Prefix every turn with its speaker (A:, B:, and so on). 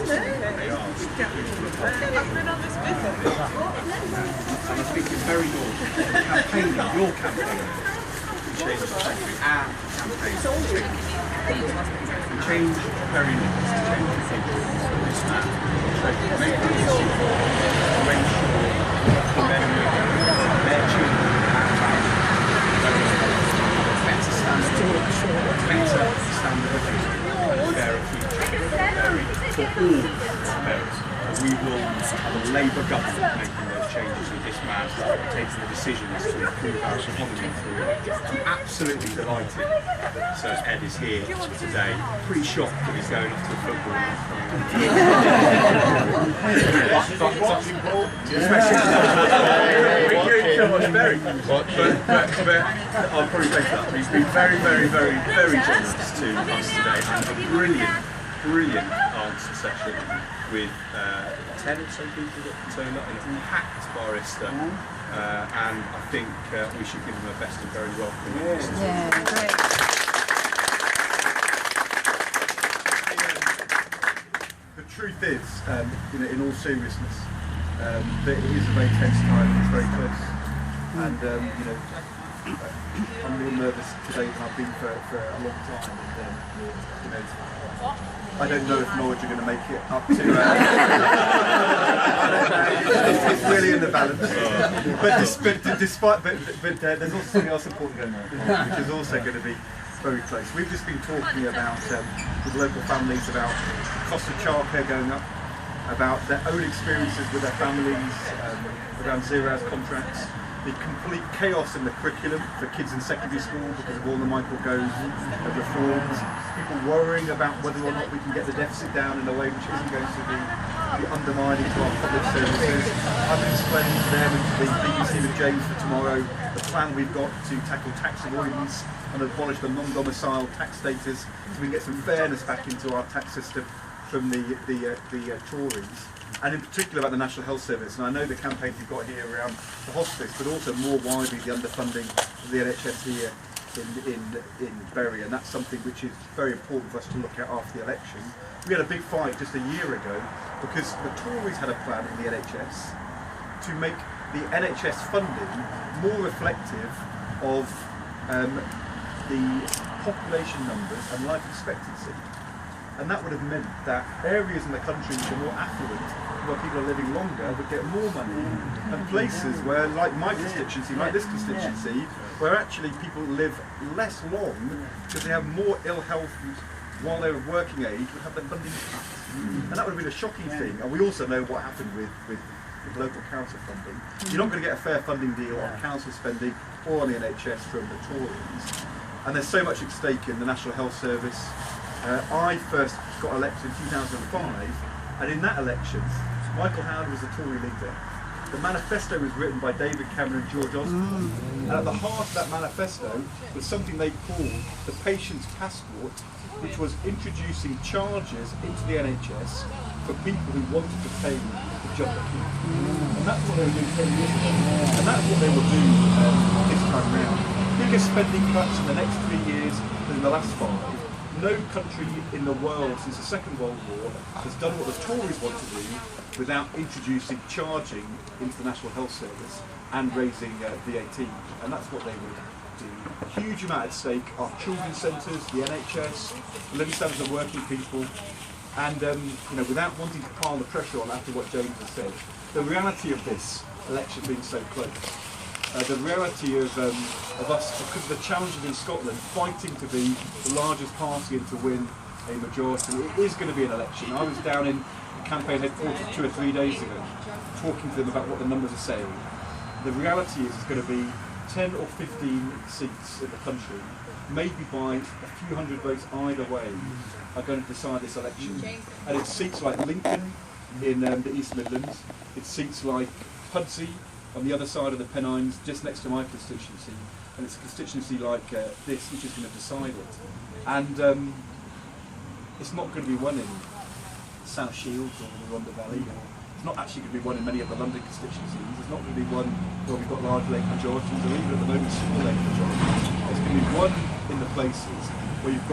A: They are. And I think it's very good. Campaigning, your campaign, to change the country, our campaign to change Bury North, to change the people of this man. So make it easy to ensure the men and women, their children, our families, better standard of living, and a fairer future for all Berries. We will have a Labour government making those changes with this man taking the decisions to improve our economy through it. I'm absolutely delighted that Sir Ed is here today. Pretty shocked that he's going off to a football match. But I'll probably say that. He's been very, very, very, very generous to us today, and a brilliant answer session with 10 or so people that turned up in a packed barista, and I think we should give them a best and very welcome.
B: The truth is, in all seriousness, that it is a very tense time. It's very close, and I'm more nervous today than I've been for a long time. And, I don't know if Norwich are going to make it up to. It's really in the balance. But there's also something else important going on, which is also going to be very close. We've just been talking about with local families about the cost of childcare going up, about their own experiences with their families around zero-hours contracts, the complete chaos in the curriculum for kids in secondary school because of all the Michael Gove reforms, people worrying about whether or not we can get the deficit down in a way which isn't going to be undermining to our public services. I've been explaining to them and to the BBC with James for tomorrow the plan we've got to tackle tax avoidance and abolish the non-domicile tax status so we can get some fairness back into our tax system from the Tories. And in particular about the National Health Service, and I know the campaigns you've got here around the hospice, but also more widely the underfunding of the NHS here in Bury, and that's something which is very important for us to look at after the election. We had a big fight just a year ago because the Tories had a plan in the NHS to make the NHS funding more reflective of the population numbers and life expectancy. And that would have meant that areas in the country which are more affluent, where people are living longer, would get more money, and places where, like my constituency, like this constituency, where actually people live less long because they have more ill health while they're of working age, would have their funding cut. And that would have been a shocking thing. And we also know what happened with local council funding. You're not going to get a fair funding deal on council spending or on the NHS from the Tories. And there's so much at stake in the National Health Service. I first got elected in 2005, and in that election, Michael Howard was the Tory leader. The manifesto was written by David Cameron and George Osborne, and at the heart of that manifesto was something they called the patient's passport, which was introducing charges into the NHS for people who wanted to pay the job. And that's what they were doing 10 years ago, and that's what they will do this time round. Biggest spending cuts in the next 3 years than in the last 5. No country in the world since the Second World War has done what the Tories want to do without introducing charging into the National Health Service and raising VAT, and that's what they would do. Huge amount at stake, our children's centres, the NHS, the living standards of working people, and without wanting to pile the pressure on after what James has said, the reality of this election being so close, the reality of us, because of the challenges in Scotland, fighting to be the largest party and to win a majority. It is going to be an election. I was down in the campaign headquarters 2 or 3 days ago, talking to them about what the numbers are saying. The reality is it's going to be 10 or 15 seats in the country, maybe by a few hundred votes either way, are going to decide this election. And it's seats like Lincoln in the East Midlands, it's seats like Pudsey on the other side of the Pennines, just next to my constituency, and it's a constituency like this which is going to decide it. And it's not going to be won in South Shields or the Rhondda Valley. It's not actually going to be won in many of the London constituencies. It's not going to be won where we've got large lake majorities, or even at the moment small lake majorities. It's going to be won in the places where you've got